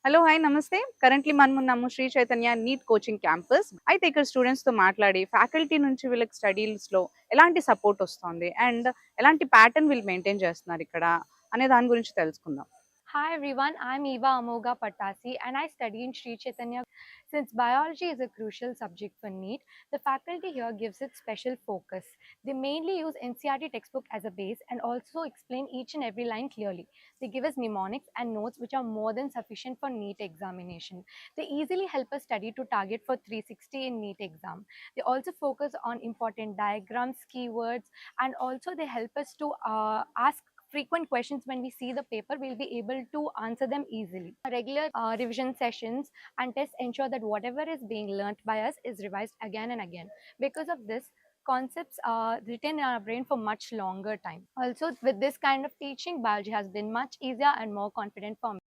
Hello! Hi నమస్తే. Currently మనమున్నాము Sri Chaitanya NEET coaching campus. అయితే ఇక్కడ స్టూడెంట్స్‌తో మాట్లాడి ఫ్యాకల్టీ నుంచి వీళ్ళకి స్టడీస్‌లో ఎలాంటి సపోర్ట్ ఒస్తోంది? అండ్ ఎలాంటి ప్యాటర్న్ వీళ్ళు మెయింటైన్ చేస్తున్నారిక్కడ అనే దాని గురించి తెలుసుకుందాం. Hi everyone, I'm Eva Amoga Patasi and I study in Sri Chaitanya. Since biology is a crucial subject for NEET, the faculty here gives it special focus. They mainly use NCERT textbook as a base and also explain each and every line clearly. They give us mnemonics and notes which are more than sufficient for NEET examination. They easily help us study to target for 360 in NEET exam. They also focus on important diagrams, keywords, and also they help us to ask frequent questions. When we see the paper, we'll be able to answer them easily. Regular revision sessions and tests ensure that whatever is being learnt by us is revised again and again. Because of this, concepts are written in our brain for much longer time. Also, with this kind of teaching, biology has been much easier and more confident for me.